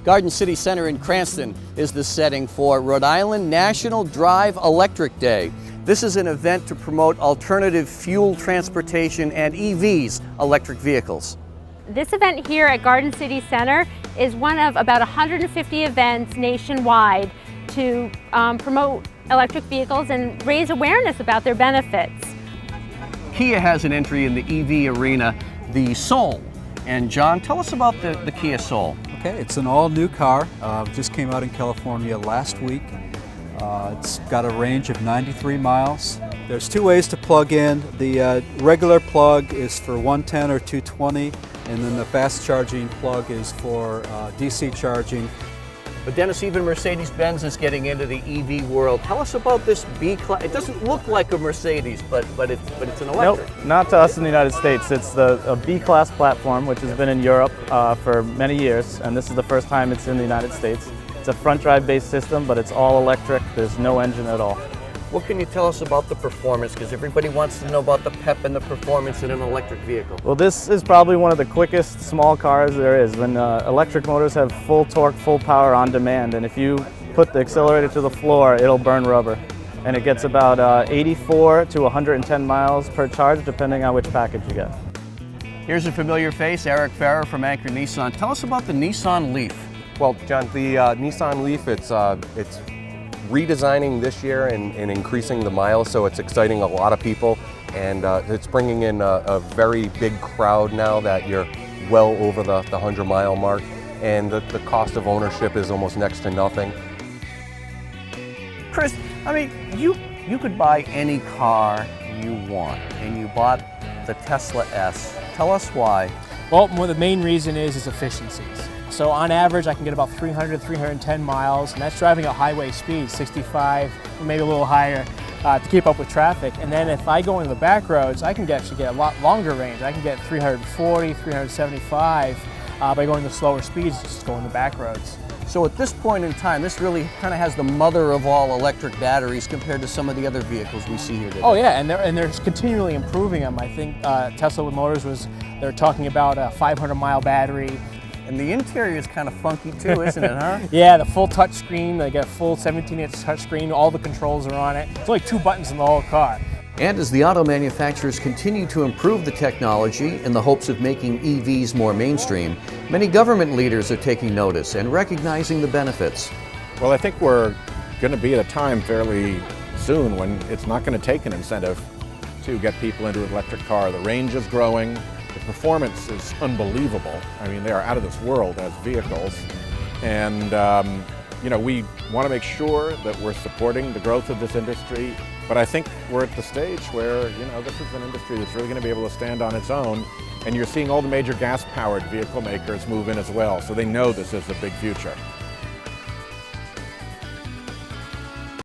Garden City Center in Cranston is the setting for Rhode Island National Drive Electric Day. This is an event to promote alternative fuel transportation and EVs, electric vehicles. This event here at Garden City Center is one of about 150 events nationwide to promote electric vehicles and raise awareness about their benefits. Kia has an entry in the EV arena, the Soul. And John, tell us about the Kia Soul. Okay, it's an all-new car. Just came out in California last week. It's got a range of 93 miles. There's two ways to plug in. The regular plug is for 110 or 220, and then the fast charging plug is for DC charging. But Dennis, even Mercedes-Benz is getting into the EV world. Tell us about this B-Class. It doesn't look like a Mercedes, but it's an electric. Nope, not to us in the United States. It's a B-Class platform, which has been in Europe for many years, and this is the first time it's in the United States. It's a front drive based system, but it's all electric. There's no engine at all. What can you tell us about the performance? Because everybody wants to know about the pep and the performance in an electric vehicle. Well, this is probably one of the quickest small cars there is. When electric motors have full torque, full power on demand, and if you put the accelerator to the floor, it'll burn rubber. And it gets about 84 to 110 miles per charge, depending on which package you get. Here's a familiar face, Eric Farrer from Anchor Nissan. Tell us about the Nissan Leaf. Well, John, the Nissan Leaf, it's redesigning this year and increasing the miles, so it's exciting a lot of people, and it's bringing in a very big crowd now that you're well over the 100-mile mark, and the cost of ownership is almost next to nothing. Chris, I mean, you could buy any car you want, and you bought the Tesla S. Tell us why. Well, the main reason is efficiencies. So on average, I can get about 300 to 310 miles, and that's driving at highway speed, 65, or maybe a little higher, to keep up with traffic. And then if I go into the back roads, I can actually get a lot longer range. I can get 340, 375 by going to slower speeds, just going the back roads. So at this point in time, this really kind of has the mother of all electric batteries compared to some of the other vehicles we see here today. Oh yeah, and they're continually improving them. I think Tesla Motors they're talking about a 500-mile battery. And the interior is kind of funky too, isn't it, huh? Yeah, the full touch screen. They got a full 17-inch touch screen. All the controls are on it. It's only 2 buttons in the whole car. And as the auto manufacturers continue to improve the technology in the hopes of making EVs more mainstream, many government leaders are taking notice and recognizing the benefits. Well, I think we're going to be at a time fairly soon when it's not going to take an incentive to get people into an electric car. The range is growing. The performance is unbelievable. I mean, they are out of this world as vehicles. And, we want to make sure that we're supporting the growth of this industry. But I think we're at the stage where, this is an industry that's really going to be able to stand on its own. And you're seeing all the major gas-powered vehicle makers move in as well. So they know this is a big future.